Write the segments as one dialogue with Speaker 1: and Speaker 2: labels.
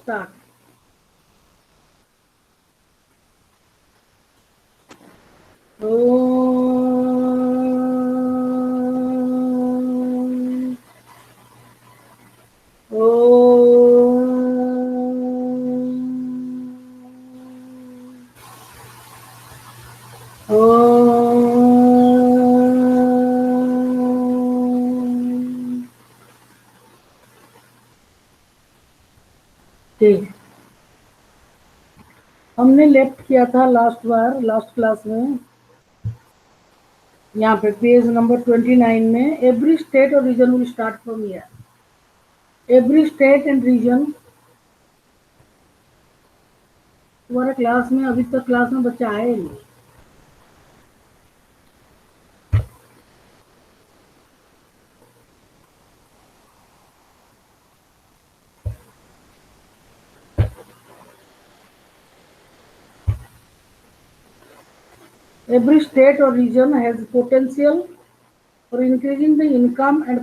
Speaker 1: Start. ठीक, हमने left किया था लास्ट बार, लास्ट क्लास में, यहाँ पे पेज नंबर 29 में, एवरी स्टेट और region will start from here. Every state and region, तुम्हारे क्लास में अभी तक क्लास में बच्चा आए नहीं। Every state or region has potential for increasing the income and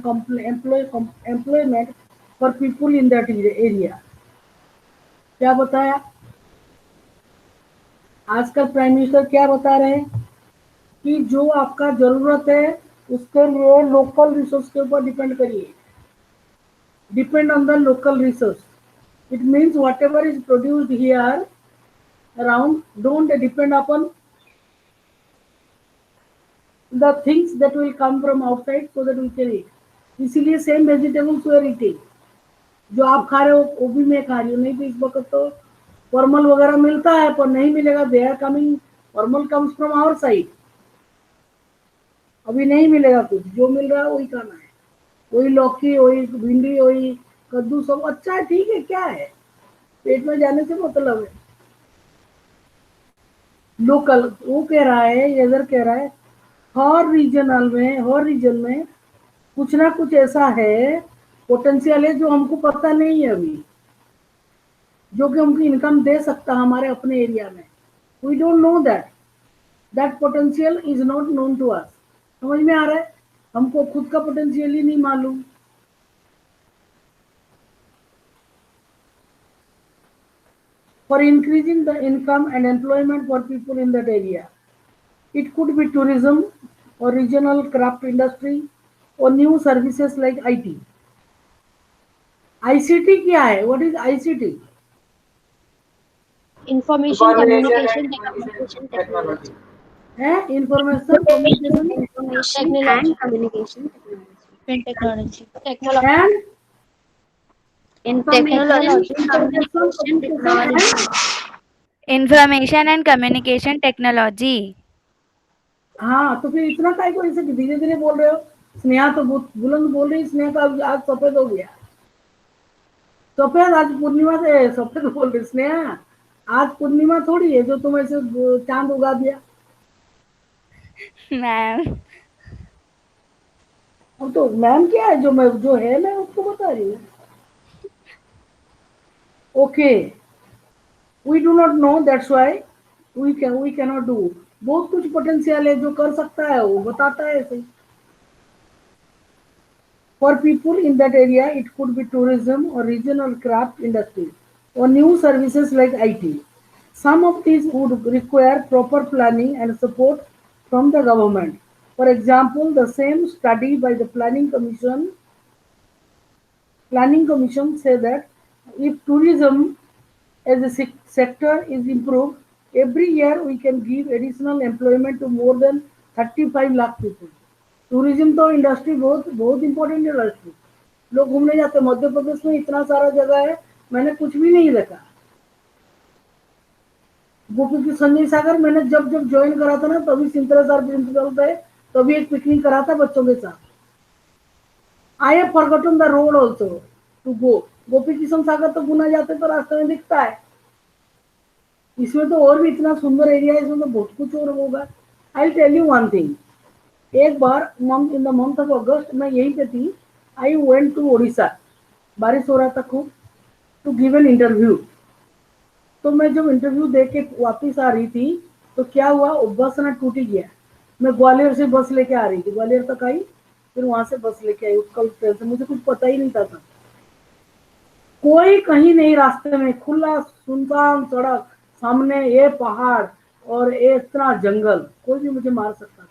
Speaker 1: employment for people in that area। क्या बताया आजकल प्राइम मिनिस्टर, क्या बता रहे हैं कि जो आपका जरूरत है उसके लिए लोकल रिसोर्स के ऊपर डिपेंड करिए। Depend on the local resource, it means what ever is produced here around, don't depend upon the things that will come from outside so that we can eat। इसीलिए same vegetables we are eating, जो आप खा रहे हो वो भी मैं खा रही हूँ। नहीं तो इस वक्त तो फॉर्मल वगैरह मिलता है पर नहीं मिलेगा, they are coming, formal comes from our side. अभी नहीं मिलेगा कुछ, जो मिल रहा है वही खाना है, वही लौकी, वही भिंडी, वही कद्दू, सब अच्छा है, ठीक है, क्या है, पेट में जाने से मतलब है। लोकल, वो कह रहा है, इधर कह रहा है हर रीजनल में, हर रीजन में कुछ ना कुछ ऐसा है, पोटेंशियल है जो हमको पता नहीं है अभी, जो कि हमको इनकम दे सकता है हमारे अपने एरिया में। We don't know that, that potential is not known to us. समझ में आ रहा है, हमको खुद का पोटेंशियल ही नहीं मालूम। For increasing the income and employment for people in that area, it could be tourism और रीजनल क्राफ्ट इंडस्ट्री और new services like IT. ICT क्या है, what is ICT?
Speaker 2: Information Communication Technology.
Speaker 1: है information communication
Speaker 2: Information and Communication Technology.
Speaker 1: And
Speaker 2: Information
Speaker 1: Communication
Speaker 2: Communication Technology.
Speaker 3: Information and communication technology.
Speaker 1: हाँ, तो फिर इतना काय को ऐसे धीरे धीरे बोल रहे हो? स्नेहा तो बुलंद बोल रही, स्नेहा का आज सफेद हो गया, सफेद, आज पूर्णिमा से सफेद बोल रही स्नेहा। आज पूर्णिमा थोड़ी है जो तुम ऐसे चांद उगा दिया।
Speaker 3: मैम
Speaker 1: अब तो मैम क्या है, जो है मैं उसको बता रही हूँ। Okay, we do not know, that's why we can not do. बहुत कुछ पोटेंशियल है जो कर सकता है, वो बताता है ऐसे। For people in that area, it could be tourism or regional craft industry or new services like IT. Some of these would require proper planning and support from the government. For example, the same study by the Planning Commission say that if tourism as a sector is improved, every year we can give additional employment to more than 35 lakh people। Tourism तो industry बहुत बहुत important industry. लोग घूमने जाते हैं, मध्य प्रदेश में इतना सारा जगह है, मैंने कुछ भी नहीं देखा। गोपी की संजय सागर मैंने जब जब ज्वाइन करा था ना, तभी सिंतरा सर प्रिंसिपल थे, तभी एक पिकनिक करा था बच्चों के साथ। I have forgotten the road also to go. Gopi Kishan Sagar तो गुना जाते तो रास्ते में दिखता है, इसमें तो और भी इतना सुंदर एरिया है, इसमें तो बहुत कुछ और होगा। I tell you one thing, एक बार in the month of August मैं यहीं पे थी, आई वेंट टू ओडिशा, बारिश हो रहा था खूब, टू गिव एन इंटरव्यू। तो मैं जब इंटरव्यू दे के वापिस आ रही थी तो क्या हुआ, बस ना टूट ही गया। मैं ग्वालियर से बस लेके आ रही थी, ग्वालियर तक आई, फिर वहां से बस लेके आई उत्कल ट्रेन से, मुझे कुछ पता ही नहीं था। कोई कहीं नहीं, रास्ते में खुला सुनसान सड़क, सामने ये पहाड़ और ये इतना जंगल, कोई भी मुझे मार सकता था।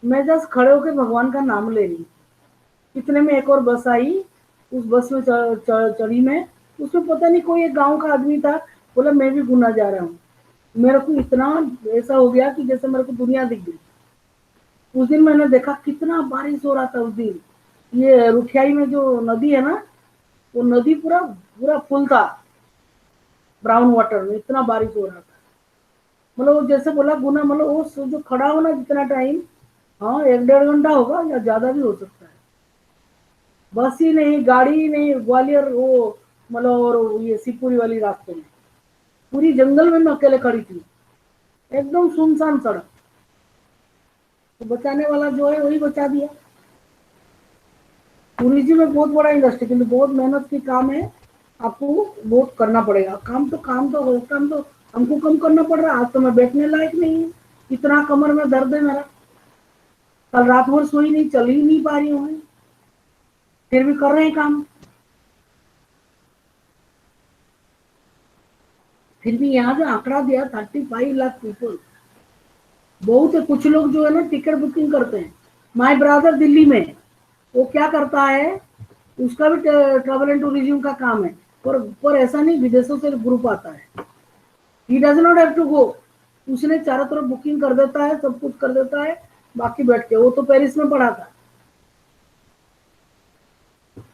Speaker 1: मैं जस्ट खड़े होकर भगवान का नाम ले रही। इतने में एक और बस आई, उस बस में चढ़ी मैं। उसमें पता नहीं कोई एक गांव का आदमी था, बोला मैं भी गुना जा रहा हूँ। मेरे को इतना ऐसा हो गया कि जैसे मेरे को दुनिया दिख गई। उस दिन मैंने देखा कितना बारिश हो रहा था उस दिन। ये रुखियाई में जो नदी है ना, वो नदी पूरा पूरा फुल था, ब्राउन वाटर में इतना बारिश हो रहा था। मतलब वो जैसे बोला गुना, मतलब वो जो खड़ा हो ना जितना टाइम, हाँ 1-1.5 घंटा होगा या ज्यादा भी हो सकता है। बस ही नहीं, गाड़ी ही नहीं, ग्वालियर वो मतलब और ये शिवपुरी वाली रास्ते में पूरी जंगल में मैं अकेले खड़ी थी, एकदम सुनसान सड़क। तो बचाने वाला जो है वही बचा दिया। टूरिज्म में बहुत बड़ा इंडस्ट्री, किंतु बहुत मेहनत की काम है। आपको बहुत करना पड़ेगा काम, तो काम तो हमको कम करना पड़ रहा है। आज तो मैं बैठने लायक नहीं है, इतना कमर में दर्द है मेरा। कल रात भर सोई नहीं, चल ही नहीं पा रही हूँ मैं, फिर भी कर रहे हैं काम। फिर भी यहाँ जो आंकड़ा दिया 35 लाख पीपल बहुत है। कुछ लोग जो है ना टिकट बुकिंग करते हैं। माय ब्रदर दिल्ली में, वो क्या करता है, उसका भी ट्रैवल एंड टूरिज्म का काम है। पर ऐसा नहीं, विदेशों से ग्रुप आता है, he does not have to go. उसने चारों तरफ बुकिंग कर देता है, सब कुछ कर देता है, बाकी बैठ के। वो तो पेरिस में पढ़ा था,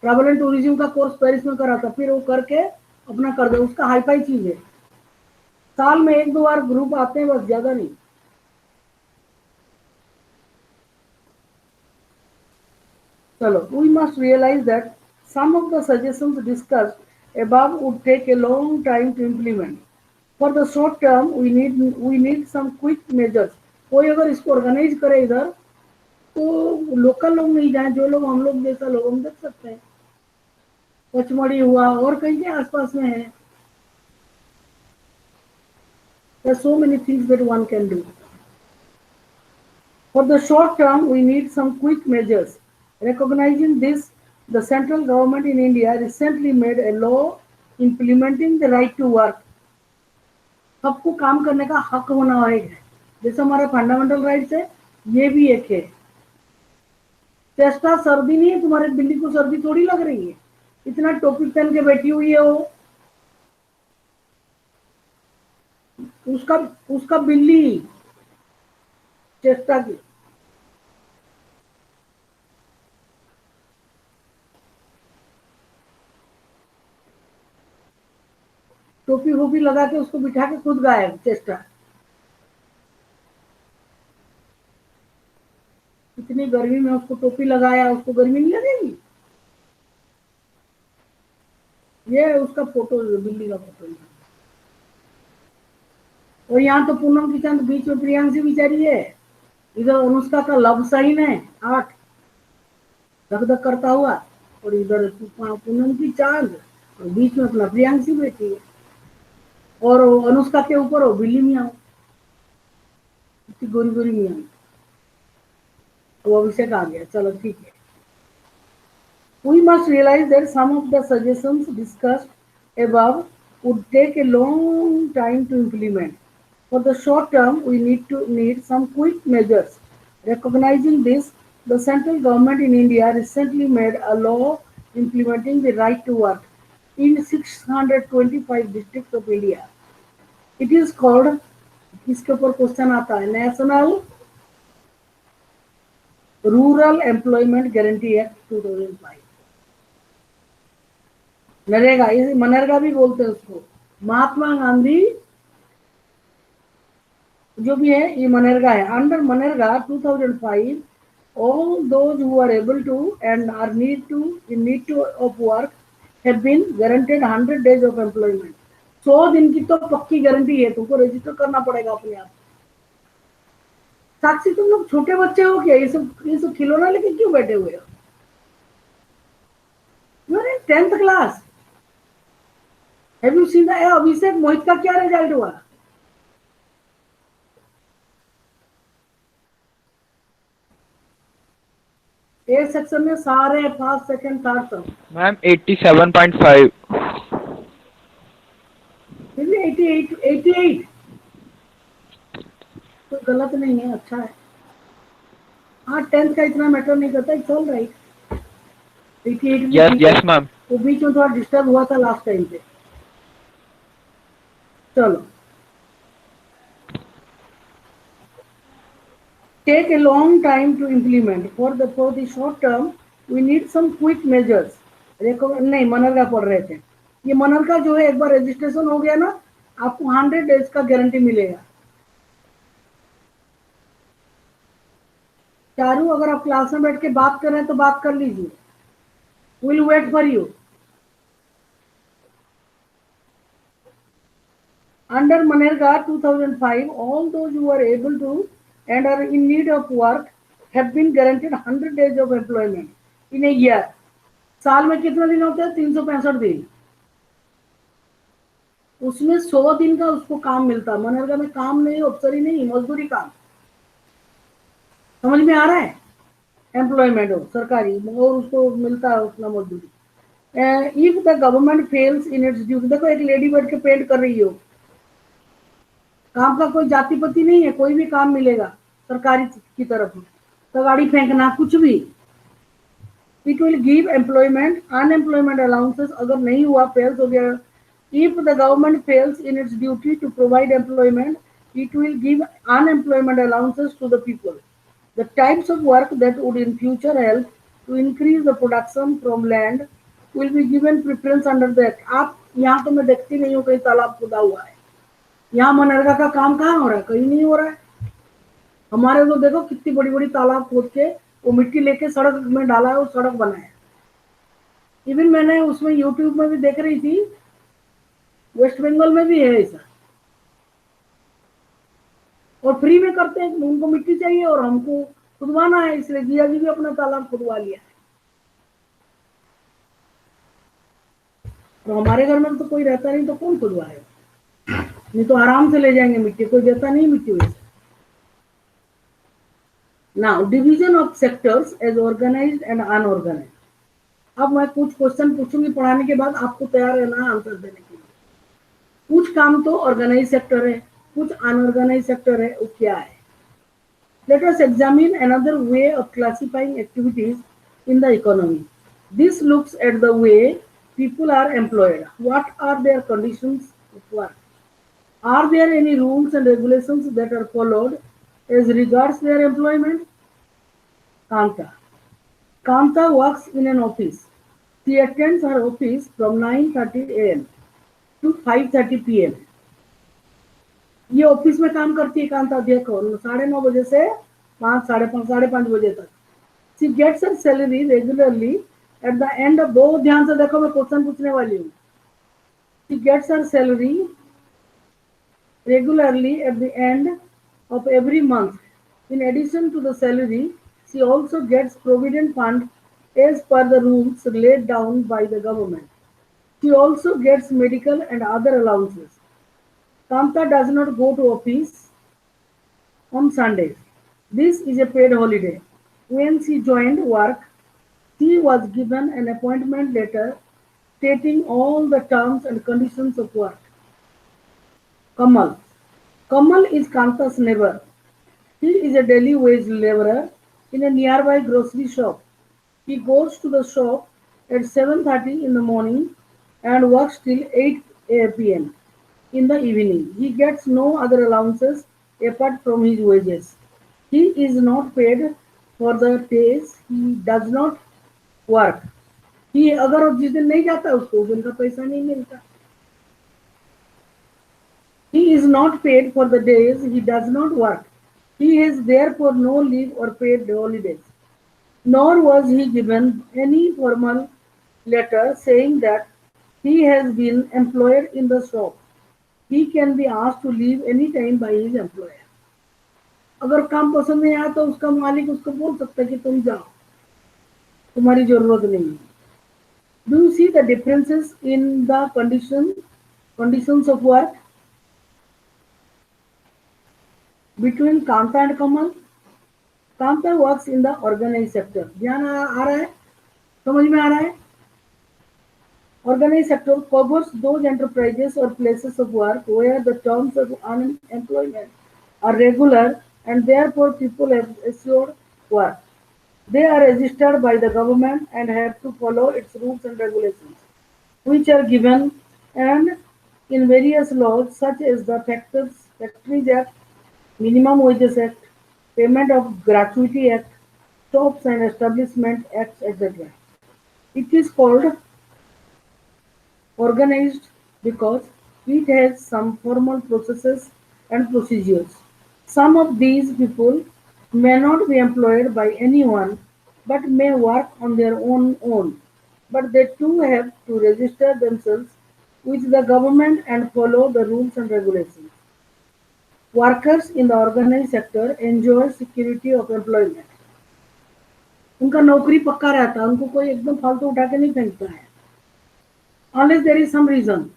Speaker 1: ट्रैवल एंड टूरिज्म का कोर्स पेरिस में करा था, फिर वो करके अपना कर दे। उसका हाई फाई चीज है। साल में 1-2 बार ग्रुप आते हैं, बस, ज्यादा नहीं। चलो, we must realize that some of the suggestions discussed above would take a long time to implement. For the short term, we need some quick measures. कोई अगर इसको ऑर्गेनाइज करे इधर, तो लोकल लोग नहीं जाए, जो लोग हम लोग जैसा लोग हम देख सकते हैं। पचमढ़ी हुआ और कहीं के आसपास में है। There are so many things that one can do. For the short term, we need some quick measures. Recognizing this, the central government in India recently made a law implementing the right to work. सबको काम करने का हक होना है, जैसे हमारे fundamental rights है, ये भी एक है। चेष्टा सर्दी नहीं है, तुम्हारे बिल्ली को सर्दी थोड़ी लग रही है, इतना टोपी पहन के बैठी हुई है वो। उसका उसका बिल्ली चेष्टा की। टोपी वोपी लगा के उसको बिठा के खुद गायब चेष्टा। इतनी गर्मी में उसको टोपी लगाया, उसको गर्मी नहीं लगेगी? ये उसका फोटो, बिल्ली का फोटो। और यहाँ तो पूनम की चंद बीच में प्रियांशी बिचारी है, इधर अनुष्का का लव साइन है 8 धक धक करता हुआ, और इधर पूनम की चांद, और बीच में अपना प्रियांशी बैठी है, और अनुष्का के ऊपर वो बिल्ली मियाँ, गोरी गोरी मियाँ। वो अभिषेक आ गया, चलो ठीक है। We must realize that some of the suggestions discussed above would take a long time to implement. For the short term, we need some quick measures. Recognizing this, the central government in India recently made a law implementing the right to work in 625 districts of India. It is called, इसके ऊपर question आता है, national rural employment guarantee act 2005। NREGA, इसे मनरेगा भी बोलते हैं उसको। महात्मा गांधी जो भी है, ये मनरेगा है। Under MNREGA 2005, all those who are able to and are in need to of work have been guaranteed 100 days of employment. 100 दिन की तो पक्की गारंटी है, तुमको रजिस्टर करना पड़ेगा अपने आप। साक्षी, तुम लोग छोटे बच्चे हो क्या? ये सब खिलौना लेके क्यों बैठे हुए हो? You are in 10th class. Have you seen the Abhishek Mohit का क्या रिजल्ट हुआ? ए सेक्शन में सारे फर्स्ट सेकंड थर्ड सब।
Speaker 4: मैम 87.5।
Speaker 1: फिर भी 88 तो गलत नहीं है, अच्छा है। हाँ 10th का इतना मैटर नहीं करता, इट्स ऑल राइट। 88 भी
Speaker 4: यस
Speaker 1: ठीक है।
Speaker 4: Yes ma'am.
Speaker 1: वो बीच में थोड़ा डिस्टर्ब हुआ था लास्ट टाइम पे। चलो, take a long time to implement. For the short term, we need some quick measures. देखो नहीं, मनरेगा पढ़ रहे थे। ये मनरेगा जो है, एक बार रजिस्ट्रेशन हो गया ना, आपको 100 डेज का गारंटी मिलेगा। चारू, अगर आप क्लास में बैठ के बात कर रहे हैं तो बात कर लीजिए। Will wait for you. Under Manrega 2005, all those who are able to and are in need of work have been guaranteed 100 days of employment in a year. साल में कितना दिन होता है? 365 दिन। उसमें 100 दिन का उसको काम मिलता है। मनरेगा में काम नहीं, अफसरी नहीं, मजदूरी काम। समझ में आ रहा है? एम्प्लॉयमेंट हो सरकारी और उसको मिलता है उतना मजदूरी। If the government fails in its duty, देखो एक लेडी बैठ के पेंट कर रही हो, काम का कोई जाति पति नहीं है, कोई भी काम मिलेगा सरकारी की तरफ, तो गाड़ी फेंकना कुछ भी। It will give employment, unemployment allowances अगर नहीं हुआ, फेल्स हो गया। If the government fails in its duty to provide employment, it will give unemployment allowances to the people. The types of work that would in future help to increase the production from land will be given preference under the act. आप यहाँ तो मैं देखती नहीं हूँ कहीं तालाब खुदा हुआ है। यहाँ मनरेगा का काम कहाँ हो रहा है? कहीं नहीं हो रहा है। हमारे तो देखो कितनी बड़ी बड़ी तालाब खोद के वो मिट्टी लेके सड़क में डाला है, वो सड़क बनाया। इवन मैंने उसमें यूट्यूब में भी देख रही थी, वेस्ट बंगाल में भी है ऐसा, और फ्री में करते हैं। उनको मिट्टी चाहिए और हमको खुदवाना है, इसलिए जिया जी भी अपना तालाब खुदवा लिया है। तो हमारे घर में तो कोई रहता नहीं, तो कौन खुदवाएगा? नहीं तो आराम से ले जाएंगे मिट्टी, कोई देता नहीं मिट्टी वैसे। Now division of sectors as organised and unorganised. अब मैं कुछ क्वेश्चन पूछूंगी पढ़ाने के बाद, आपको तैयार रहना आंसर देने के लिए। कुछ काम तो ऑर्गेनाइज सेक्टर है, कुछ अनऑर्गेनाइज सेक्टर है, वो क्या है? Let us examine another way of classifying activities in the economy. This looks at the way people are employed. What are their conditions of work? Are there any rules and regulations that are followed as regards their employment? Kanta. Kanta works in an office. She attends her office from 9:30 a.m. to 5:30 p.m. ये office में काम करती है कांता, देखो 9:30 बजे से 5, साढ़े पाँच बजे तक। She gets her salary regularly at the end of, बहुत ध्यान से देखो, मैं क्वेश्चन पूछने वाली हूँ। She gets her salary regularly at the end of every month. In addition to the salary, she also gets provident fund as per the rules laid down by the government. She also gets medical and other allowances. Kanta does not go to office on Sundays. This is a paid holiday. When she joined work, she was given an appointment letter stating all the terms and conditions of work. Kamal. Kamal is Kanta's neighbor. He is a daily wage laborer in a nearby grocery shop. He goes to the shop at 7:30 in the morning and works till 8 p.m. in the evening. He gets no other allowances apart from his wages. He is not paid for the days he does not work. He अगर जिस दिन नहीं जाता उसको उस दिन का पैसा नहीं मिलता। He is not paid for the days he does not work. He has therefore no leave or paid holidays. Nor was he given any formal letter saying that he has been employed in the shop. He can be asked to leave any time by his employer. अगर काम पसंद नहीं आया तो उसका मालिक उसको बोल सकता है कि तुम जाओ, तुम्हारी जरूरत नहीं है। Do you see the differences in the conditions of work between Kanta and Kamal? counter works in the organized sector. ध्यान आ रहा है, समझ में आ रहा है? Organized sector covers those enterprises or places of work where the terms of unemployment are regular and therefore people have assured work. They are registered by the government and have to follow its rules and regulations, which are given and in various laws such as the Factories Act, Minimum Wages Act, Payment of Gratuity Act, Shops and Establishment Act, etc. It is called organized because it has some formal processes and procedures. Some of these people may not be employed by anyone but may work on their own, but they too have to register themselves with the government and follow the rules and regulations. Workers in the organized sector enjoy security of employment. उनका नौकरी पक्का रहता है, उनको कोई एकदम फालतू उठा के नहीं फेंकता है, unless there is some reason.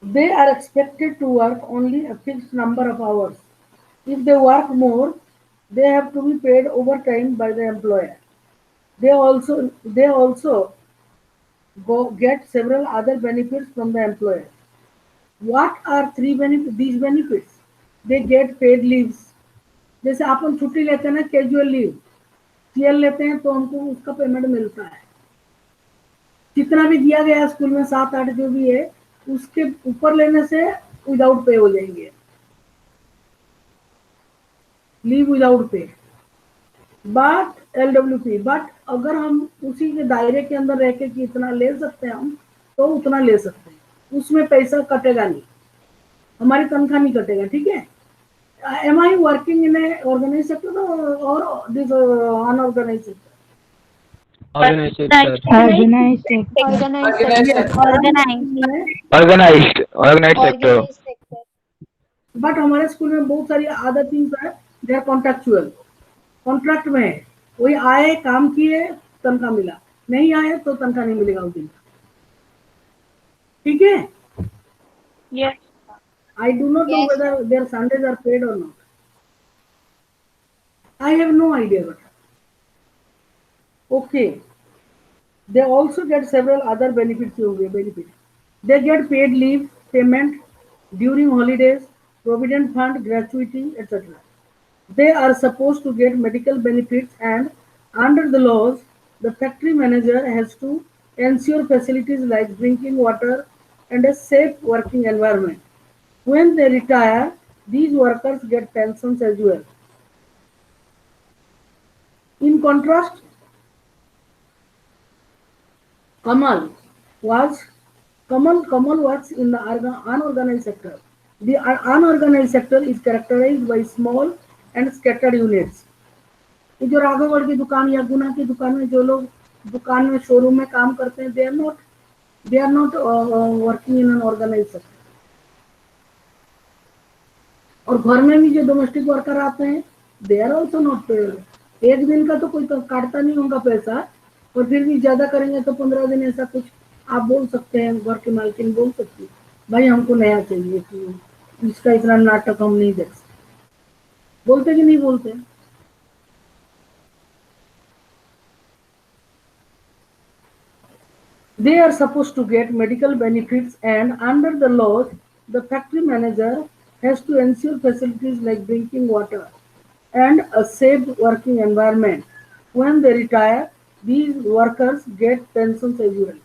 Speaker 1: They are expected to work only a fixed number of hours. If they work more, they have to be paid overtime by the employer. They also get several other benefits from the employer. What are these benefits? They get paid leaves. जैसे अपन छुट्टी लेते हैं ना, casual leave, CL लेते हैं तो हमको उसका पेमेंट मिलता है, जितना भी दिया गया स्कूल में 7-8 जो भी है उसके ऊपर लेने से विदाउट पे हो जाएंगे, leave without pay. But LWP, but अगर हम उसी के दायरे के अंदर रह के कि इतना ले सकते हैं हम, तो उतना ले सकते हैं, उसमें पैसा कटेगा नहीं, हमारी तनख्वाह नहीं कटेगा, ठीक है? Am I working in a organized sector or this unorganized sector?
Speaker 4: Organized sector.
Speaker 3: Organized sector.
Speaker 4: Organized sector.
Speaker 1: But हमारे स्कूल में बहुत सारी अदर थिंग्स है, दे आर कॉन्ट्रैक्चुअल, कॉन्ट्रैक्ट में है, वही आए काम किए तनख्वाह मिला, नहीं आए तो तनख्वाह नहीं मिलेगा उस दिन, ठीक है?
Speaker 2: Yes.
Speaker 1: I do not know whether their Sundays are paid or not. I have no idea. But okay. They also get several other benefits. They get paid leave, payment during holidays, provident fund, gratuity, etc. They are supposed to get medical benefits, and under the laws, the factory manager has to ensure facilities like drinking water and a safe working environment. When they retire, these workers get pensions as well. In contrast, Kamal works in the unorganized sector. The unorganized sector is characterized by small and scattered units. ये जो राघवगढ़ की दुकान या गुना की दुकान में जो लोग दुकान में शोरूम में काम करते हैं, they are not working in an organized sector. और घर में भी जो डोमेस्टिक वर्कर आते हैं, they are also not paid. एक दिन का तो कोई काटता नहीं होगा पैसा, और फिर भी ज्यादा करेंगे तो 15 दिन, ऐसा कुछ आप बोल सकते हैं, घर की मालकिन बोल सकती है, भाई हमको नया चाहिए कि इसका इतना नाटक हम नहीं देख सकते। बोलते कि नहीं बोलते? They are supposed to get medical benefits, and under the laws, the factory manager has to ensure facilities like drinking water and a safe working environment. When they retire, these workers get pensions as well.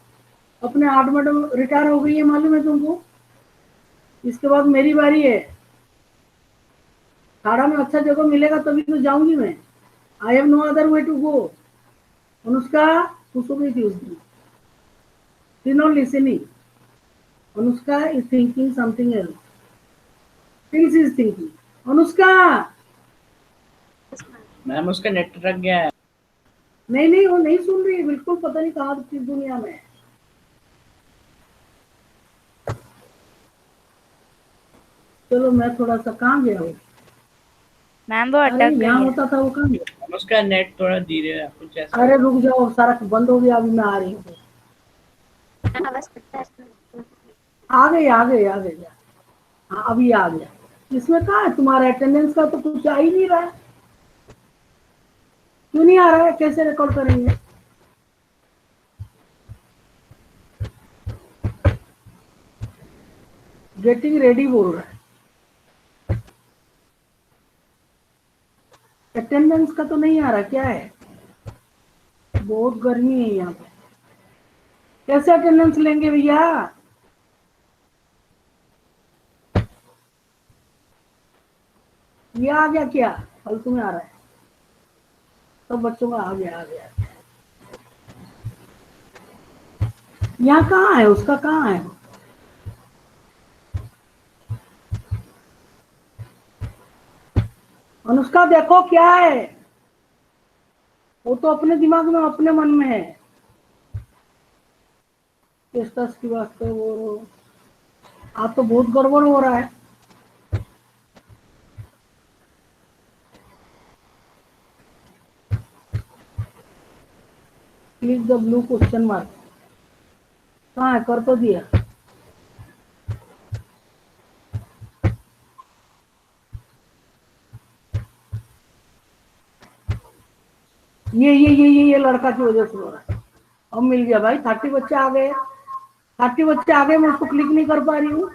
Speaker 1: अपने 8 madam retire हो गई है, मालूम है तुमको? इसके बाद मेरी बारी है। खाड़ा में अच्छा जगह मिलेगा तभी तो जाऊंगी मैं। I have no other way to go. Anushka खुश हो गई थी उस दिन। She's not listening. Anushka is thinking something else. Things is thinking. Anushka!
Speaker 5: Ma'am उसका नेट रख गया है।
Speaker 1: नहीं वो नहीं सुन रही, बिल्कुल पता नहीं कहाँ किस दुनिया में है। चलो मैं थोड़ा सा कहाँ गया हूँ?
Speaker 3: मैम वो अटक गई
Speaker 1: यहाँ
Speaker 3: है।
Speaker 1: होता था वो कहाँ गया?
Speaker 5: उसका नेट थोड़ा धीरे है कुछ ऐसा।
Speaker 1: अरे रुक जाओ, सारा बंद हो गया, अभी मैं आ रही हूँ। आ गई हाँ, अभी आ गया। इसमें कहाँ है तुम्हारा अटेंडेंस का? तो कुछ आ ही नहीं रहा है। क्यों नहीं आ रहा है? कैसे रिकॉर्ड करेंगे? गेटिंग रेडी बोल रहा है। अटेंडेंस का तो नहीं आ रहा, क्या है? बहुत गर्मी है यहाँ पे। कैसे अटेंडेंस लेंगे भैया? ये आ गया क्या? फालतू में आ रहा है। सब बच्चों का आ गया, आ गया। यहाँ कहाँ है? उसका कहाँ है? अनुष्का देखो क्या है। वो तो अपने दिमाग में, अपने मन में है। टेस्टस की वास्ते वो आप तो बहुत गड़बड़ हो रहा है। Click the blue question mark. कहाँ है? कर तो दिया। ये लड़का की वजह से हो रहा है। अब मिल गया भाई। 30 बच्चे आ गए। 30 बच्चे आ गए, मैं उसको क्लिक नहीं कर पा रही हूँ।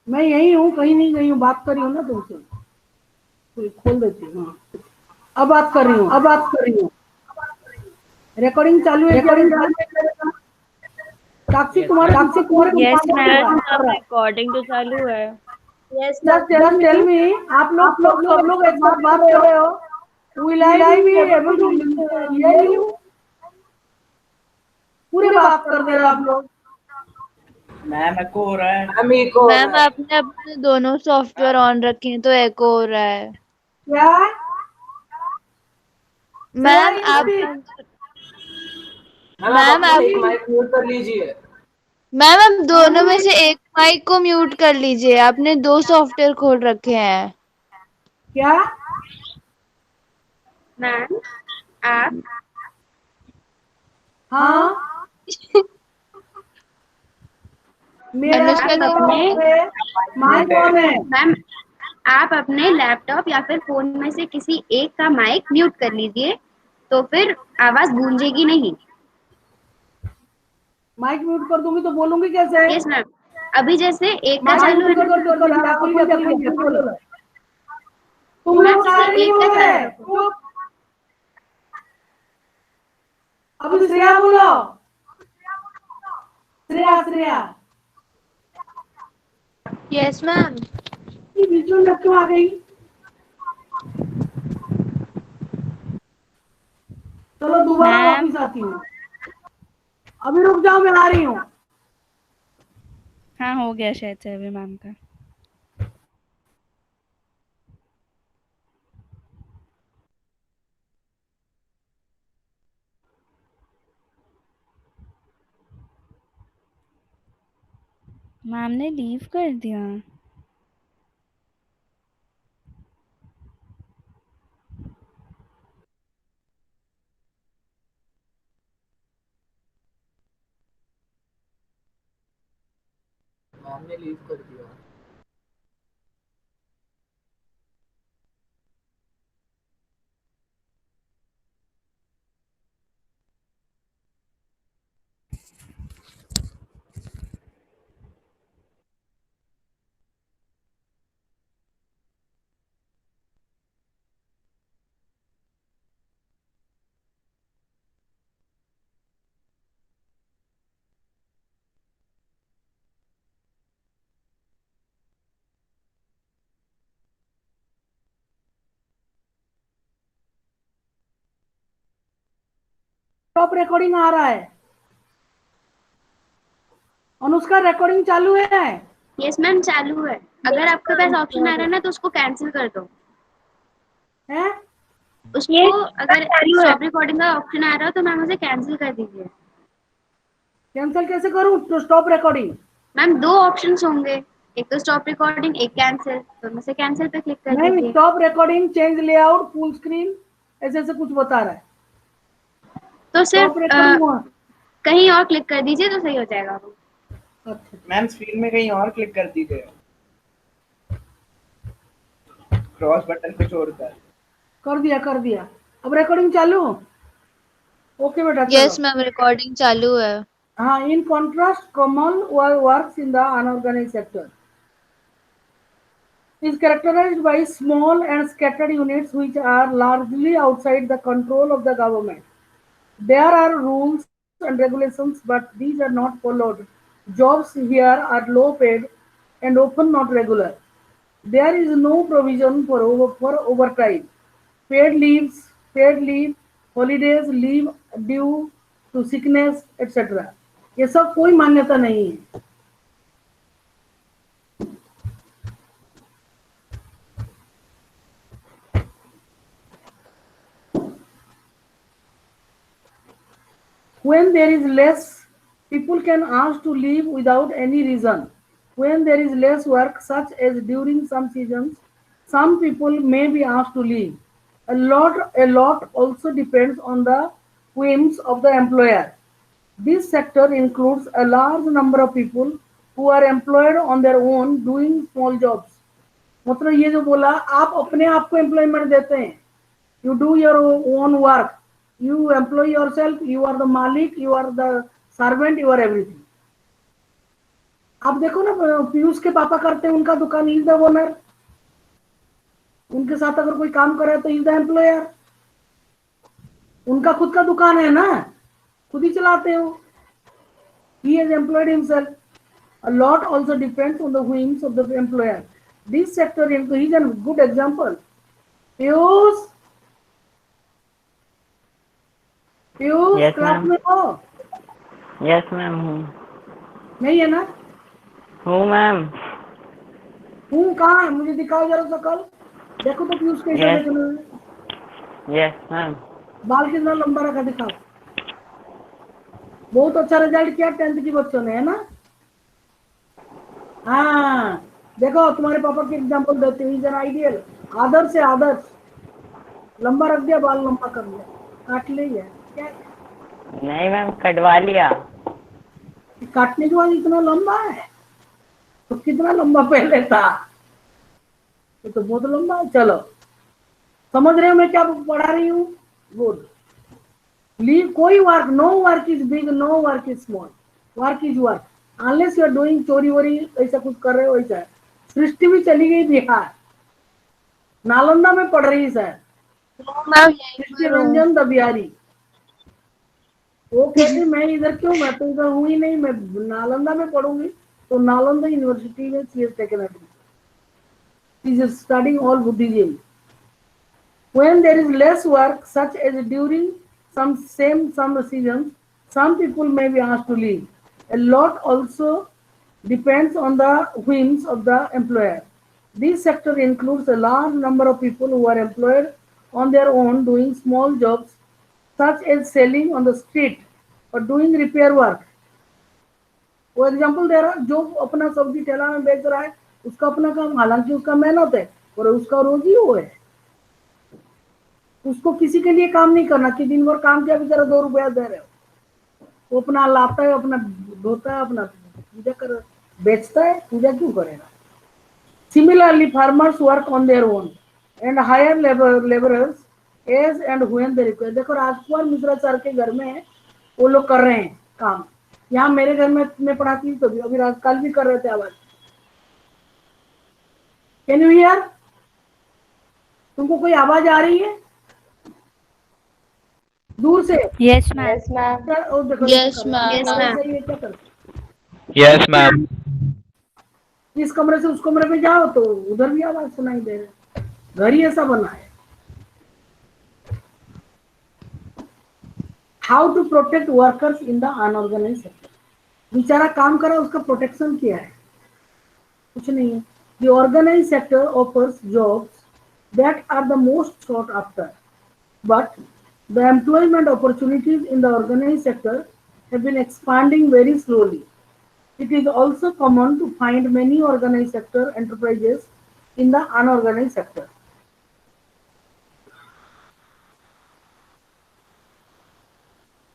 Speaker 1: मैं यही हूँ, कहीं नहीं गई हूँ, बात कर रही हूँ ना तुमसे। तो खोल देती हूँ। हाँ, अब बात कर रही हूँ, अब बात कर रही हूँ। रिकॉर्डिंग चालू है, रिकॉर्डिंग चालू है। साक्षी कुमार, साक्षी कुमार
Speaker 3: यस मैम,
Speaker 1: कर रहा है।
Speaker 3: रिकॉर्डिंग तो चालू है।
Speaker 2: Yes,
Speaker 1: just
Speaker 2: ma'am.
Speaker 1: Just tell me, आप लोग सब लोग एक साथ बात कर रहे हो। Will I be able to hear you? पूरे बात कर रहे हो आप लोग।
Speaker 5: मैम एको हो रहा है।
Speaker 3: मैम आपने अपने दोनों सॉफ्टवेयर ऑन रखे हैं तो एको हो रहा है।
Speaker 1: क्या?
Speaker 3: मैम आप मैम आप
Speaker 6: माइक म्यूट कर लीजिए।
Speaker 3: मैम आप दोनों में से एक माइक को म्यूट कर लीजिए। आपने दो सॉफ्टवेयर खोल रखे हैं।
Speaker 1: क्या?
Speaker 2: Ma'am, आप
Speaker 1: हाँ, मेरा
Speaker 3: अनुष्का
Speaker 1: माइक ऑन है।
Speaker 2: मैम आप अपने लैपटॉप या फिर फोन में से किसी एक का माइक म्यूट कर लीजिए, तो फिर आवाज गूंजेगी नहीं।
Speaker 1: माइक म्यूट कर दूंगी तो बोलूंगी कैसे?
Speaker 2: यस मैम, अभी जैसे एक का
Speaker 1: माइक
Speaker 2: चालू है
Speaker 1: म्यूट
Speaker 2: ना,
Speaker 1: कर दो, खुल गया, बोलो। तुम
Speaker 2: मैम
Speaker 1: लोग
Speaker 2: जैसे
Speaker 1: सारे
Speaker 2: एक
Speaker 1: हो
Speaker 2: का
Speaker 1: गए।
Speaker 2: चालू
Speaker 1: चुप। अभी श्रेया बोलो। श्रेया, श्रेया।
Speaker 3: Yes ma'am.
Speaker 1: ये बीच में क्यों आ गई? चलो दोबारा
Speaker 3: मैम
Speaker 1: वापिस आती हूँ। अभी रुक जाओ, मैं आ रही हूँ।
Speaker 3: हाँ, हो गया शायद से अभी मैम का। मैम ने लीव कर दिया।
Speaker 6: मैम ने लीव कर दिया।
Speaker 1: टॉप रिकॉर्डिंग आ रहा है। अनुष्का रिकॉर्डिंग चालू है।
Speaker 2: यस मैम चालू है। अगर आपके पास ऑप्शन आ रहा है ना तो उसको कैंसिल कर दो।
Speaker 1: हैं?
Speaker 2: उसको अगर स्टॉप रिकॉर्डिंग का ऑप्शन आ रहा हो तो मैम उसे कैंसिल कर दीजिए।
Speaker 1: कैंसिल कैसे करूँ? तो स्टॉप रिकॉर्डिंग।
Speaker 2: मैम दो ऑप्शंस होंगे, एक तो स्टॉप रिकॉर्डिंग, एक कैंसिल, तो में से कैंसिल पे क्लिक कर
Speaker 1: नहीं,
Speaker 2: दीजिए।
Speaker 1: Stop recording, change layout, full screen, ऐसे ऐसे कुछ बता रहा है।
Speaker 2: तो सिर्फ
Speaker 1: स्टॉप रिकॉर्डिंग हुआ।
Speaker 2: कहीं और क्लिक कर दीजिए तो सही हो जाएगा वो।
Speaker 1: अच्छा,
Speaker 5: मैम स्क्रीन में कहीं और क्लिक कर दीजिए। क्रॉस बटन पे छोड़कर।
Speaker 1: कर दिया। अब रिकॉर्डिंग चालू। ओके बेटा
Speaker 3: यस
Speaker 1: चलो।
Speaker 3: मैम, रिकॉर्डिंग चालू है।
Speaker 1: हाँ, in contrast common works in the unorganised sector is characterized by small and scattered units which are largely outside the control of the government. There are rules and regulations, but these are not followed. Jobs here are low paid and often not regular. There is no provision for overtime, paid leave, holidays, leave due to sickness, etc. ये सब कोई मान्यता नहीं है. When there is less, people can ask to leave without any reason. When there is less work, such as during some seasons, some people may be asked to leave. A lot also depends on the whims of the employer. This sector includes a large number of people who are employed on their own doing small jobs. मतलब ये जो बोला, आप अपने आप को employment देते हैं. You do your own work. You employ yourself. You are the malik. You are the servant. You are everything. आप देखो ना, पीयूष के पापा करते हैं उनका दुकान, इज द ओनर. उनके साथ अगर कोई काम करे तो इज द एम्प्लॉयर. उनका खुद का दुकान है ना, खुद ही चलाते हो. He has employed himself. A lot also depends on the whims of the employer. This sector is a good example. Piyush, Piyush
Speaker 7: Yes,
Speaker 1: class
Speaker 7: ma'am.
Speaker 1: में हो?
Speaker 7: यस मैम हूँ.
Speaker 1: नहीं है ना?
Speaker 7: हूँ मैम.
Speaker 1: हूँ कहाँ है? मुझे दिखाओ जरा शकल. देखो तो पीयूष कैसा
Speaker 7: Yes.
Speaker 1: देखने में.
Speaker 7: Yes ma'am.
Speaker 1: बाल कितना लंबा रखा, दिखाओ. बहुत अच्छा रिजल्ट किया 10th की बच्चों ने, है ना? हाँ, देखो तुम्हारे पापा की एग्जांपल देते हैं. Is an ideal. आदर्श है, आदर्श. लंबा रख दिया, बाल लंबा कर लिया, काट लिया. क्या
Speaker 7: नहीं मैम, कटवा लिया.
Speaker 1: काटने के बाद इतना लंबा है तो कितना लंबा पहले था? ये तो बहुत लंबा है. चलो, समझ रहे हो मैं क्या पढ़ा रही हूँ? गुड. लीव कोई work, no work is big, no work is small. Work is work. Unless you are doing चोरी वोरी, ऐसा कुछ कर रहे हो ऐसा है. सृष्टि भी चली गई बिहार, नालंदा में पढ़ रही सर.
Speaker 3: मैम
Speaker 1: सृष्टि रंजन दबियारी. वो कहती मैं इधर क्यों, मैं तो इधर हुई नहीं, मैं नालंदा में पढ़ूंगी. तो नालंदा यूनिवर्सिटी में C S technology. She is studying all Buddhism. When there is less work, such as during some seasons, some people may be asked to leave. A lot also depends on the whims of the employer. This sector includes a large number of people who are employed on their own doing small jobs, such as selling on the street or doing repair work. For example, there are जो अपना सब्जी ठेला में बेच रहा है, उसका अपना काम, हालांकि उसका मेहनत है और उसका रोजी वो है. उसको किसी के लिए काम नहीं करना कि दिन भर काम किया, बेचारा 2 रुपया दे रहे हो. वो अपना लाता है, अपना धोता है, अपना पूजा कर बेचता है. पूजा क्यों करेगा? Similarly, farmers work on their own and hire laborers as and when they require. देखो, राजकुमार मिश्रा सर के घर में वो लोग कर रहे हैं काम. यहाँ मेरे घर में मैं पढ़ाती हूँ तो भी अभी कल भी कर रहे थे. आवाज कैन यू हियर? तुमको कोई आवाज आ रही है दूर से?
Speaker 8: Yes ma'am.
Speaker 3: Yes ma'am.
Speaker 2: Yes, ma'am.
Speaker 1: क्या करते?
Speaker 4: Yes, ma'am.
Speaker 1: इस कमरे से उस कमरे में जाओ तो उधर भी आवाज सुनाई दे रही. घर ही ऐसा बना है. How to protect workers in the unorganised sector. बेचारा काम करा, उसका प्रोटेक्शन क्या है? कुछ नहीं है. The organized sector offers jobs that are the most sought after, but the employment opportunities in the organized sector have been expanding very slowly. It is also common to find many organized sector enterprises in the unorganized sector.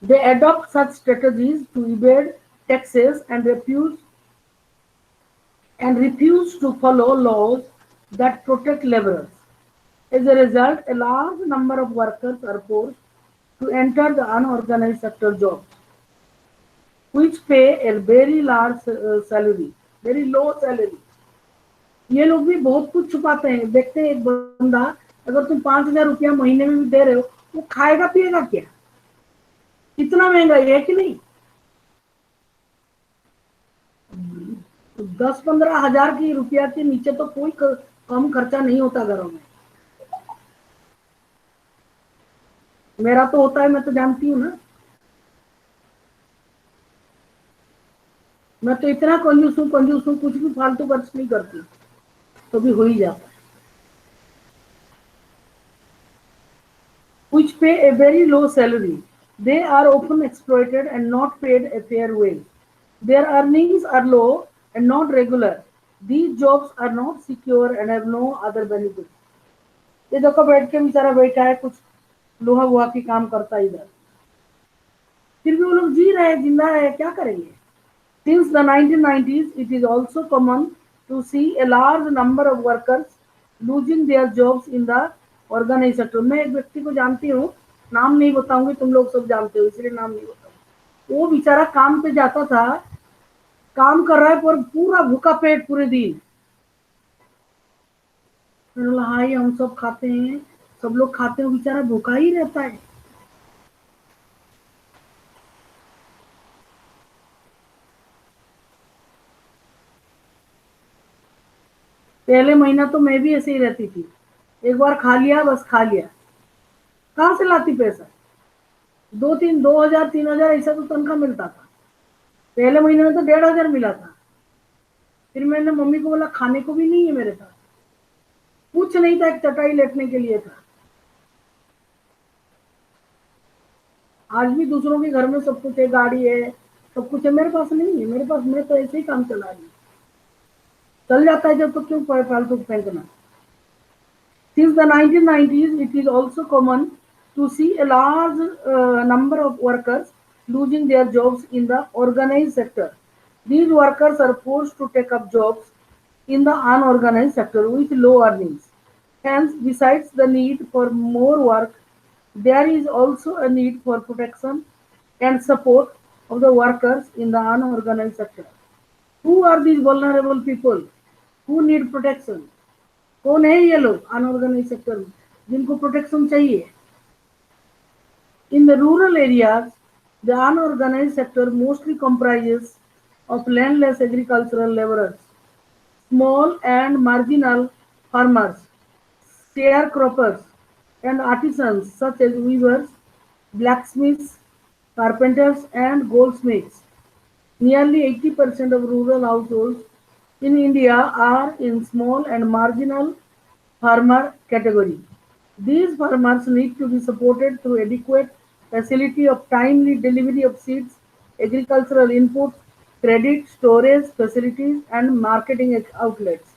Speaker 1: They adopt such strategies to evade taxes and refuse to follow laws that protect laborers. As a result, a large number of workers are forced to enter the unorganized sector jobs, which pay a very large salary, very low salary. ये लोग भी बहुत कुछ छुपाते हैं. देखते हैं एक बंदा, अगर तुम 5,000 रुपया महीने में भी दे रहे हो, वो खाएगा पिएगा क्या? कितना महंगा है कि नहीं? 10-15 हजार की रुपया के नीचे तो कोई कम खर्चा नहीं होता घरों में. मेरा तो होता है, मैं तो जानती हूँ ना. मैं तो इतना कंजूस हूँ, कुछ भी फालतू खर्च नहीं करती, तो भी हो ही जाता है. Which pay a very low salary. They are often exploited and not paid a fair wage. Their earnings are low and not regular. These jobs are not secure and have no other benefits. ये देखो बैठ के बेचारा बैठा है, कुछ लोहा वोहा की काम करता है इधर, फिर भी वो लोग जी रहे हैं, जिंदा है, क्या करेंगे? Since the 1990s, it is also common to see a large number of workers losing their jobs in the organized sector. मैं एक व्यक्ति को जानती हूँ, नाम नहीं बताऊंगी, तुम लोग सब जानते हो इसलिए नाम नहीं बताऊंगी. वो बेचारा काम पे जाता था, काम कर रहा है पर पूरा भूखा पेट पूरे दिन. हाय हम सब खाते हैं, सब लोग खाते हैं, बेचारा भूखा ही रहता है. पहले महीना तो मैं भी ऐसे ही रहती थी, एक बार खा लिया बस खा लिया. कहाँ से लाती पैसा? 2,000 3,000 ऐसा तो तनख्वाह मिलता था. पहले महीने में तो 1,500 मिला था. फिर मैंने मम्मी को बोला खाने को भी नहीं है मेरे पास, कुछ नहीं था, एक चटाई लेटने के लिए था. आज भी दूसरों के घर में सब कुछ है, गाड़ी है, सब कुछ है, मेरे पास नहीं है. मेरे पास, मैं तो ऐसे ही काम चला रही हूँ. चल जाता है जब, तो क्यों फालतू फेंकना. Since the 1990s, it is also common to see a large number of workers losing their jobs in the organized sector. These workers are forced to take up jobs in the unorganized sector with low earnings. Hence, besides the need for more work, there is also a need for protection and support of the workers in the unorganized sector. Who are these vulnerable people who need protection? कौन है ये लोग unorganised sector में जिनको protection चाहिए? In the rural areas, the unorganized sector mostly comprises of landless agricultural laborers, small and marginal farmers, sharecroppers, and artisans such as weavers, blacksmiths, carpenters, and goldsmiths. Nearly 80% of rural households in India are in small and marginal farmer category. These farmers need to be supported through adequate facility of timely delivery of seeds, agricultural inputs, credit, storage facilities, and marketing outlets.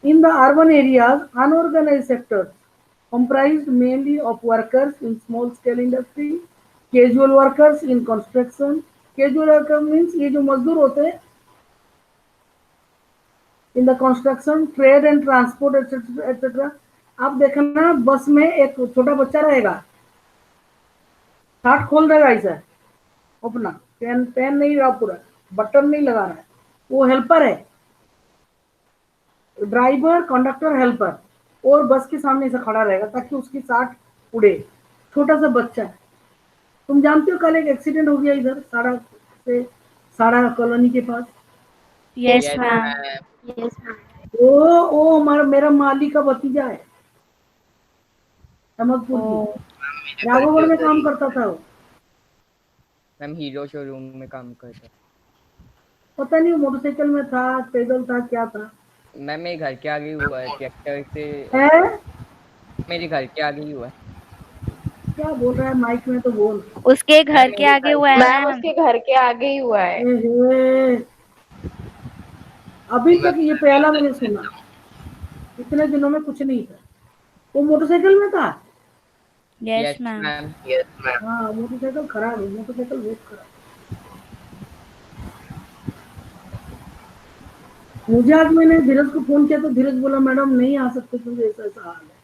Speaker 1: In the urban areas, unorganized sectors comprised mainly of workers in small-scale industry, casual workers in construction. Casual worker means ये जो मजदूर होते हैं in the construction, trade and transport, etc., etc. आप देखना बस में एक छोटा बच्चा रहेगा, हाथ खोल देगा ऐसा अपना, पेन नहीं रहा, पूरा बटन नहीं लगा रहा है, वो हेल्पर है, ड्राइवर, कंडक्टर, हेल्पर, और बस के सामने ऐसा खड़ा रहेगा ताकि उसकी साथ उड़े. छोटा सा बच्चा है. तुम जानते हो कल एक एक्सीडेंट हो गया इधर साड़ा कॉलोनी के पास.
Speaker 3: Yes ma'am.
Speaker 1: वो हमारा मेरा माली का भतीजा है, अहमदपुर की, राघवगढ़ में काम करता था वो.
Speaker 8: मैम हीरो शोरूम में काम करता.
Speaker 1: पता नहीं वो मोटरसाइकिल में था, पैदल था, क्या था.
Speaker 8: मैम मेरे घर के आगे हुआ है, ट्रैक्टर से
Speaker 1: है?
Speaker 8: मेरे घर के आगे ही हुआ है.
Speaker 1: क्या बोल रहा है माइक में तो बोल.
Speaker 3: उसके घर के आगे हुआ है मैम.
Speaker 9: उसके घर के आगे ही हुआ है.
Speaker 1: अभी तक ये पहला मैंने सुना, इतने दिनों में कुछ नहीं था. वो मोटरसाइकिल में था.
Speaker 3: Yes ma'am.
Speaker 1: हाँ मोटरसाइकिल खराब है, मोटरसाइकिल बहुत खराब. मुझे आज मैंने धीरज को फोन किया तो धीरज बोला मैडम नहीं आ सकते क्योंकि ऐसा ऐसा हाल है.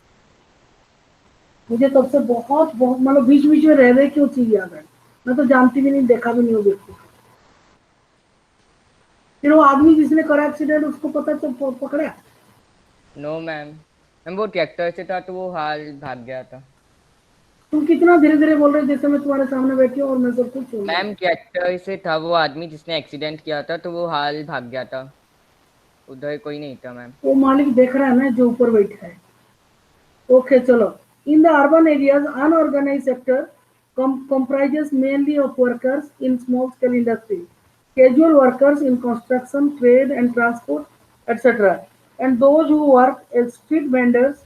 Speaker 1: मुझे तब से बहुत बहुत मतलब बीच बीच में रह क्यों चीज याद है, मैं तो जानती भी नहीं, देखा भी नहीं वो व्यक्ति। फिर वो आदमी जिसने करा एक्सीडेंट उसको पता चल पकड़ा?
Speaker 8: नो मैम, मैम वो ट्रैक्टर से था तो वो हाल भाग गया था।
Speaker 1: तुम कितना धीरे धीरे बोल रहे जैसे मैं तुम्हारे सामने बैठी हूँ और मैं सब कुछ सुन रही हूँ।
Speaker 8: मैम ट्रैक्टर से था वो आदमी जिसने एक्सीडेंट किया था, तो वो हाल भाग गया था, उधर कोई नहीं था मैम।
Speaker 1: वो मालिक देख रहा है ना जो ऊपर बैठा है। ओके चलो। In the urban areas unorganised sector comprises mainly of workers in small scale industry, casual workers in construction, trade and transport, etc. And those who work as street vendors,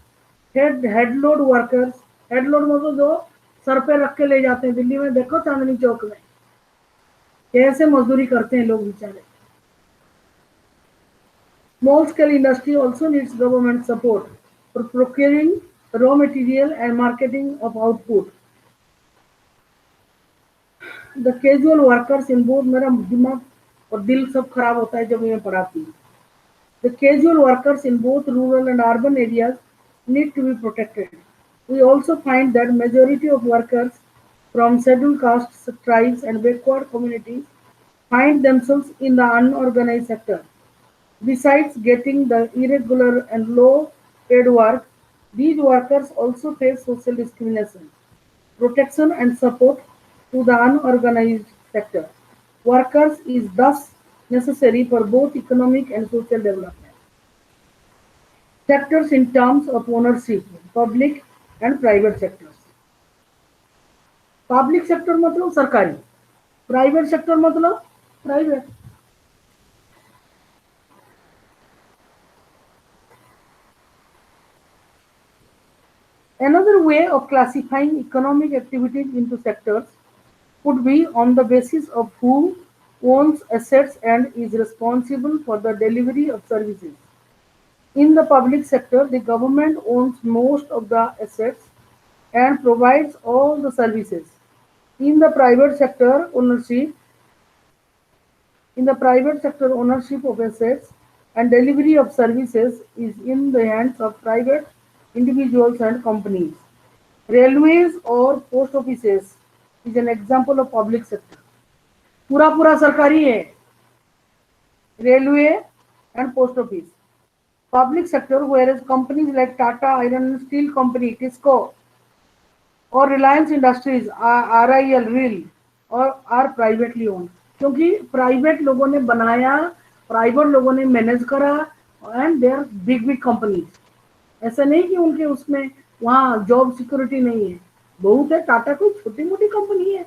Speaker 1: head load workers, head load मतलब जो sir पे रख के ले जाते हैं। दिल्ली में देखो चांदनी चौक में कैसे मजदूरी करते हैं लोग बेचारे। Small scale industry also needs government support for procuring raw material and marketing of output. The casual workers in both, मेरा दिमाग और दिल सब खराब होता है जब मैं पढ़ाती हूँ। The casual workers in both rural and urban areas need to be protected. We also find that majority of workers from scheduled castes, tribes and backward communities find themselves in the unorganized sector. Besides getting the irregular and low paid work, these workers also face social discrimination. Protection and support to the unorganized sector workers is thus necessary for both economic and social development. Sectors in terms of ownership, public and private sectors. Public sector मतलब सरकारी, private sector मतलब private. Another way of classifying economic activities into sectors could be on the basis of who owns assets and is responsible for the delivery of services. In the public sector, the government owns most of the assets and provides all the services. In the private sector, ownership of assets and delivery of services is in the hands of private individuals and companies. Railways or post offices is an example of public sector. पूरा पूरा सरकारी है, railway and post office. Public sector, whereas companies like Tata Iron and Steel Company, TISCO, or Reliance Industries, RIL, or are privately owned. क्योंकि private लोगों ने बनाया, private लोगों ने मैनेज करा, and they are big big companies. ऐसा नहीं कि उनके उसमें वहाँ जॉब सिक्योरिटी नहीं है, बहुत है। टाटा कोई छोटी मोटी कंपनी है?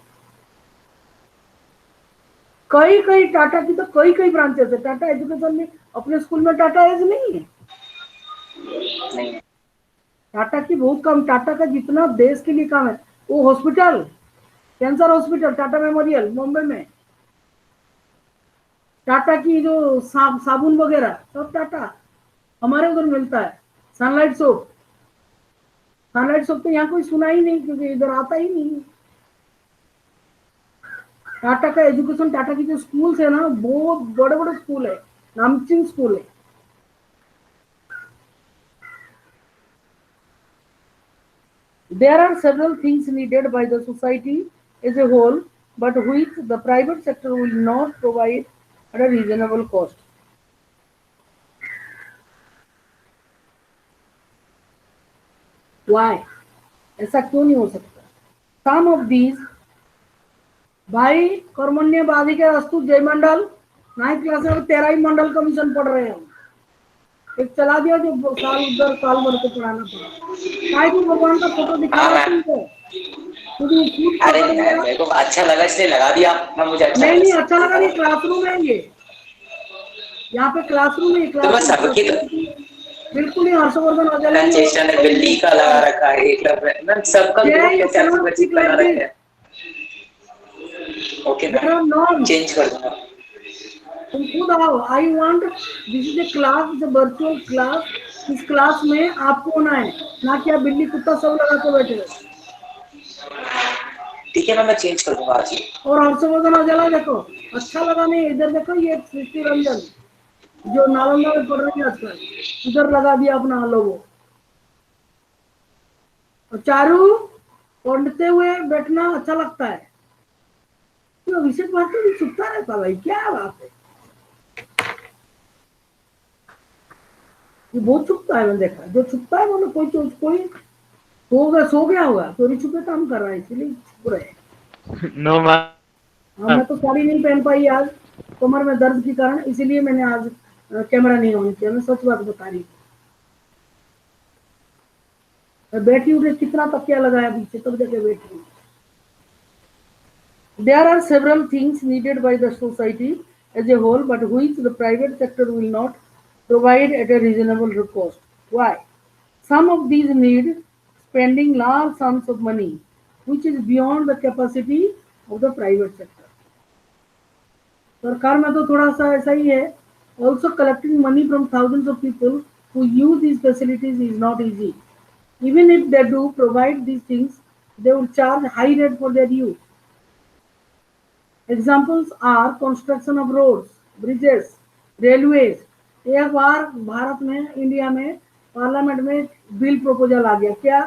Speaker 1: कई कई टाटा की तो कई कई ब्रांचेस है। टाटा एजुकेशन में अपने स्कूल में टाटा एज नहीं है। टाटा की बहुत कम, टाटा का जितना देश के लिए काम है, वो hospital, cancer hospital Tata memorial Mumbai में, टाटा की जो साबुन वगैरह सब टाटा हमारे उधर मिलता है। सनलाइट सोप, सनलाइट सोप तो यहाँ कोई सुना ही नहीं क्योंकि इधर आता ही नहीं। टाटा का एजुकेशन, टाटा की जो स्कूल्स है ना, बहुत बड़े बड़े स्कूल है, नामचीन स्कूल है। There are several things needed by the society as a whole, but which the private sector will not provide at a reasonable cost. Why? ऐसा क्यों नहीं हो सकता? Some of these, भाई कर्मण्य बाधिके अस्तु जय मंडल 9th क्लास में 13 ही मंडल कमीशन पढ़ रहे हैं हम। एक चला दिया जो साल दर साल भर को पढ़ाना पड़ा। भाई भगवान का फोटो दिखा रहा तुमको,
Speaker 10: अरे मेरे को अच्छा लगा इसलिए लगा दिया। मुझे अच्छा
Speaker 1: नहीं अच्छा लगा नहीं। क्लासरूम है ये, यहाँ पे क्लासरूम है। बिल्कुल ही हर्षवर्धन
Speaker 10: ने बिल्ली का लगा रखा है, एक सबका लगा रखा है। ओके मैम, चेंज कर दूंगा।
Speaker 1: तुम खुद आओ। I want, this is a class, is a virtual class. इस क्लास में आपको होना है, ना कि आप बिल्ली कुत्ता सब लगा के बैठे हो।
Speaker 10: ठीक है मैम, मैं चेंज कर दूंगा आज ही।
Speaker 1: और हर्षवर्धन अजला देखो, अच्छा लगा नहीं? इधर देखो, ये सृष्टि रंजन जो नालंदा में पढ़ रही है आजकल, इधर लगा दिया अपना लोगो। और चारू पढ़ते हुए बैठना अच्छा लगता है। तो अभिषेक भारती भी चुपता रहता भाई, क्या बात है, ये बहुत चुपता है। मैंने देखा जो चुपता है वो कोई कोई सो गया होगा, चोरी छुपे काम कर रहा है, इसीलिए चुप रहे।
Speaker 4: No, ma'am.
Speaker 1: हाँ, मैं तो साड़ी नहीं पहन पाई आज कमर में दर्द के कारण, इसीलिए मैंने आज कैमरा नहीं ऑन किया। मैं सच बात बता रही हूँ। बैठी उठे कितना तकिया लगाया पीछे, तब जाके बैठी हूँ। There are several things needed by the society as a whole, but which the private sector will not provide at a reasonable cost. Why? Some of these need spending large sums of money, which is beyond the capacity of the private sector. सरकार में तो थोड़ा सा ऐसा ही है. Also, collecting money from thousands of people who use these facilities is not easy. Even if they do provide these things, they will charge high rate for their use. Examples are construction of roads, bridges, railways. एक बार भारत में, India में parliament में bill proposal आ गया क्या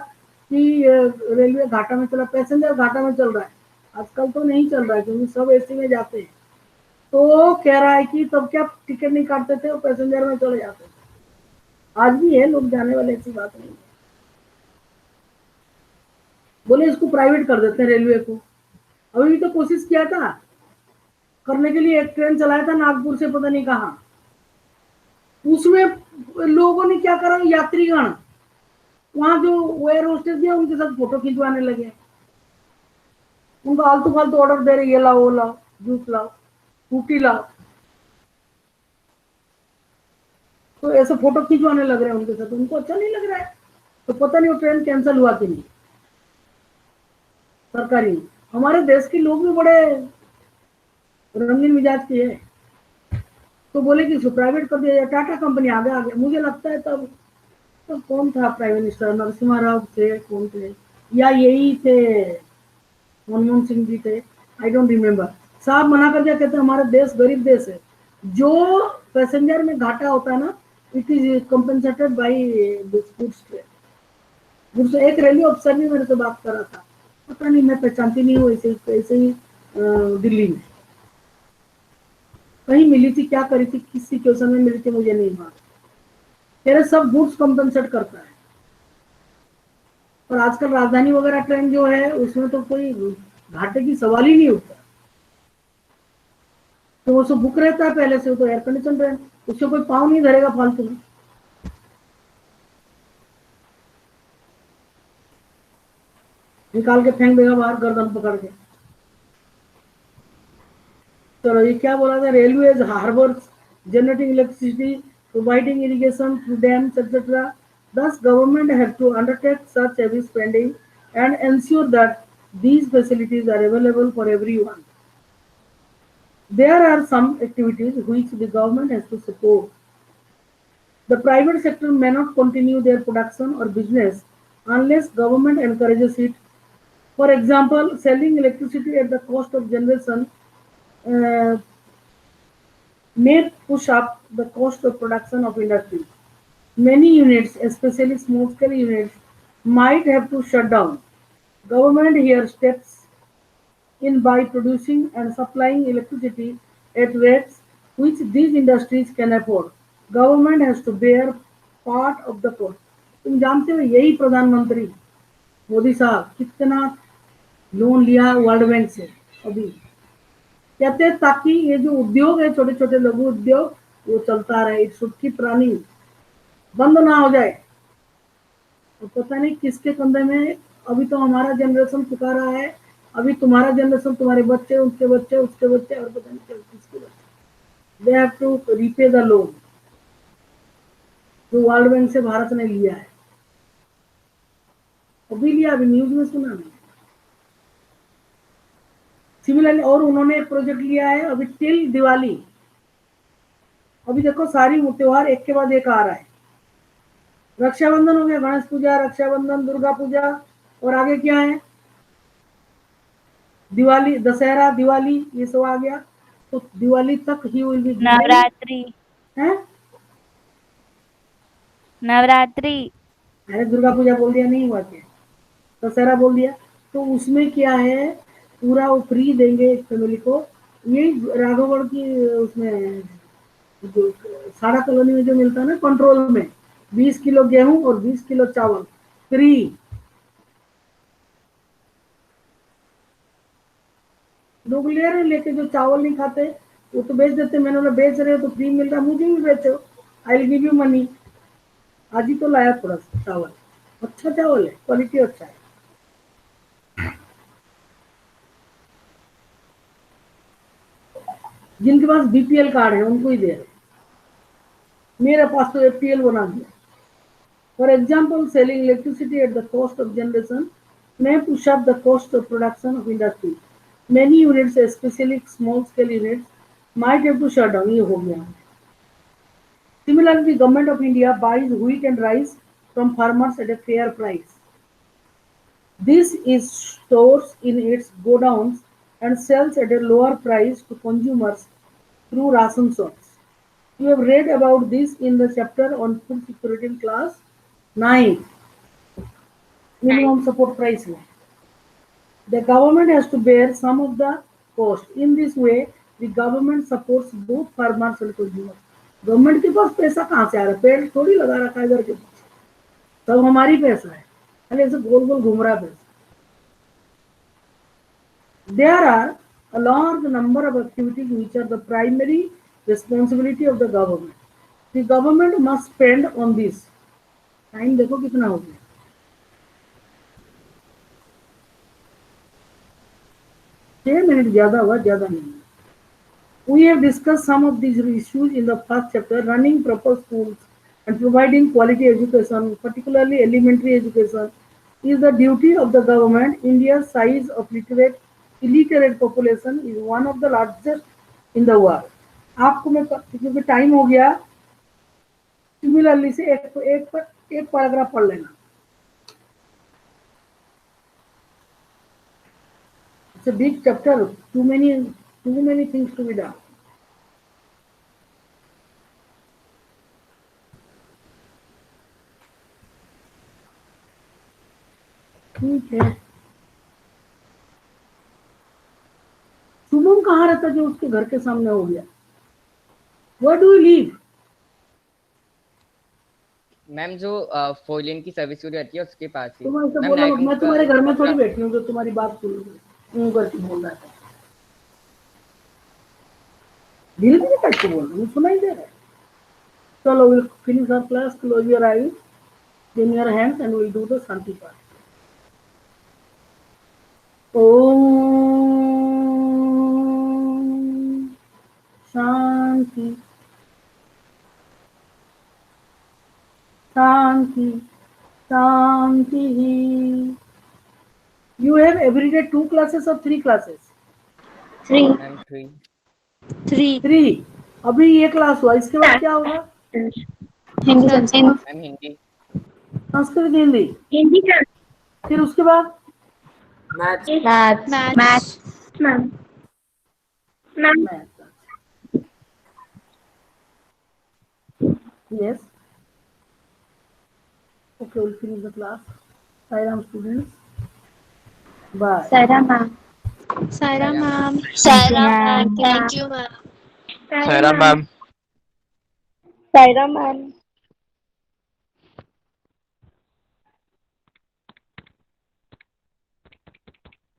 Speaker 1: कि railway घाटा में चला, पैसेंजर घाटा में चल रहा है. आजकल तो नहीं चल रहा है क्योंकि सब एसी में जाते हैं. तो कह रहा है कि तब क्या टिकट नहीं काटते थे और पैसेंजर में चले जाते थे. आज भी है लोग जाने वाले, ऐसी बात नहीं है. बोले इसको प्राइवेट कर देते हैं रेलवे को. अभी भी तो कोशिश किया था करने के लिए, एक ट्रेन चलाया था नागपुर से पता नहीं कहाँ. उसमें लोगों ने क्या करा, यात्रीगण वहां जो एयर होस्टेस दिया उनके साथ फोटो खिंचवाने लगे. उनको आलतू फालतू ऑर्डर दे रहे, ये लाओ वो लाओ, जूस लाओ, फ्रूटी लाओ. तो ऐसे फोटो खिंचवाने लग रहे हैं उनके साथ. उनको अच्छा नहीं लग रहा है तो पता नहीं वो ट्रेन कैंसिल हुआ कि नहीं. सरकारी हमारे देश के लोग भी बड़े रंगीन मिजाज की है. तो बोले कि इसको प्राइवेट कर दिया जाए. टाटा कंपनी आगे. मुझे लगता है तब तो कौन था प्राइम मिनिस्टर, नरसिम्हा राव थे, कौन थे, या यही थे मनमोहन सिंह जी थे, आई डोंट रिमेम्बर. साहब मना कर दिया, कहते हमारा देश गरीब देश है, जो पैसेंजर में घाटा होता है ना it is compensated by goods train. एक रेलवे अफसर भी मेरे से बात कर रहा था, पता नहीं मैं पहचानती नहीं हूँ, ऐसे ही दिल्ली में कहीं मिली थी, क्या करी थी, किस सिचुएशन में मिली थी मुझे नहीं मालूम. तेरे सब गुड्स कंपनसेट करता है. और आजकल राजधानी वगैरह ट्रेन जो है उसमें तो कोई घाटे की सवाल ही नहीं उठता. तो वो सब बुक रहता है पहले से, तो एयर कंडीशन ट्रेन, उससे कोई पाँव नहीं धरेगा फालतू में. निकाल के फेंक देगा बाहर गर्दन पकड़ के. चलो ये क्या बोला था, railways, harbours, generating electricity, providing irrigation through dams, etc. Thus, government has to undertake such heavy spending and ensure that these facilities are available for everyone. There are some activities which the government has to support. The private sector may not continue their production or business unless government encourages it. For example, selling electricity at the cost of generation may push up the cost of production of industry. Many units, especially small-scale units, might have to shut down. Government here steps in by producing and supplying electricity at rates which these industries can afford. Government has to bear part of the cost. तुम जानते हो यही प्रधानमंत्री मोदी साहब कितना loan लिया world Bank से. अभी कहते हैं ताकि ये जो उद्योग है, छोटे छोटे लघु उद्योग, वो चलता रहे, सुखी प्राणी बंद ना हो जाए. तो पता नहीं किसके कंधे में, अभी तो हमारा जनरेशन चुका रहा है, अभी तुम्हारा जनरेशन, तुम्हारे बच्चे, उसके बच्चे, उसके बच्चे, और पता नहीं किसके बच्चे. They have to repay the loan जो वर्ल्ड बैंक से भारत ने लिया है. अभी लिया, अभी न्यूज में सुना नहीं. सिमिलरली और उन्होंने एक प्रोजेक्ट लिया है अभी टिल दिवाली. अभी देखो सारी त्योहार एक के बाद एक आ रहा है. रक्षाबंधन हो गया, गणेश पूजा, रक्षाबंधन, दुर्गा पूजा, और आगे क्या है, दिवाली, दशहरा, दिवाली, ये सब आ गया. तो दिवाली तक ही विल बी
Speaker 3: नवरात्रि
Speaker 1: है.
Speaker 3: नवरात्रि.
Speaker 1: अरे दुर्गा पूजा बोल दिया, नहीं हुआ क्या. दशहरा बोल दिया। तो उसमें क्या है, पूरा वो फ्री देंगे एक फैमिली को। यही राघवगढ़ की उसमें जो सारा कॉलोनी में जो मिलता है ना कंट्रोल में, 20 किलो गेहूं और 20 किलो चावल फ्री। लोग ले रहे, लेके जो चावल नहीं खाते वो तो बेच देते। मैंने बोला बेच रहे हो तो फ्री मिल रहा, मुझे भी बेचो, I will give you money. आज ही तो लाया थोड़ा सा चावल, अच्छा चावल है, क्वालिटी अच्छा है। जिनके पास बीपीएल कार्ड है उनको ही दे रहे, मेरे पास तो एपीएल बना दिया। For example, selling electricity at the cost of generation may push up the cost of production of industry. Many units, especially small scale units, might have to shut down. ये हो गया। Similarly, the government of India buys wheat and rice from farmers at a fair price. This is stores in its godowns and sells at a lower price to consumers through ration shops. You have read about this in the chapter on food security in class 9. Minimum support price. The government has to bear some of the cost. In this way, the government supports both farmers and consumers. Government के पास पैसा कहाँ से आ रहा है? पेड़ थोड़ी लगा रखा है इधर के पीछे, सब हमारी पैसा है, खाली ऐसे गोल गोल घूम रहा है पैसा। There are a large number of activities which are the primary responsibility of the government. The government must spend on this. Time देखो कितना हो गया। 6 मिनट ज्यादा हुआ, ज्यादा नहीं। We have discussed some of these issues in the first chapter. Running proper schools and providing quality education, particularly elementary education, is the duty of the government. India's size of illiterate population is one of the largest in the world. आपको मैं क्योंकि time हो गया, similarly से एक paragraph पढ़ लेना। It's a big chapter, too many things to be done. ठीक है। शुभम कहाँ रहता जो उसके घर के सामने हो गया? Where do you live?
Speaker 8: Ma'am जो 4 लेन की सर्विस रोड रहती है उसके पास ही।
Speaker 1: तुम ऐसे
Speaker 8: मैम,
Speaker 1: बोलो मत,
Speaker 8: लाइटिंग
Speaker 1: मैं
Speaker 8: का-
Speaker 1: तुम्हारे घर में थोड़ी बैठी हूँ जो तुम्हारी बात सुन लूँ करके बोल रहा था। धीरे धीरे करके बोल रहा हूँ, सुनाई दे रहा है। चलो, we'll finish our class. Close your eyes, clean your hands, and we'll do the Shanti part. Om Shanti Shanti Shanti. You have every day 2 classes or 3 classes?
Speaker 8: Ma'am 3।
Speaker 1: 3। अभी ये क्लास हुआ, इसके बाद क्या होगा?
Speaker 2: हिंदी संस्कृत।
Speaker 8: मैम हिंदी।
Speaker 1: संस्कृत हिंदी।
Speaker 2: हिंदी का
Speaker 1: फिर उसके बाद
Speaker 6: maths.
Speaker 2: Ma'am.
Speaker 1: Math. Yes. Okay, we'll finish the class. Sairam students. Bye.
Speaker 2: Saira ma'am.
Speaker 3: Saira ma'am,
Speaker 2: Saira
Speaker 3: thank you ma'am.
Speaker 4: Saira ma'am.
Speaker 9: Saira ma'am.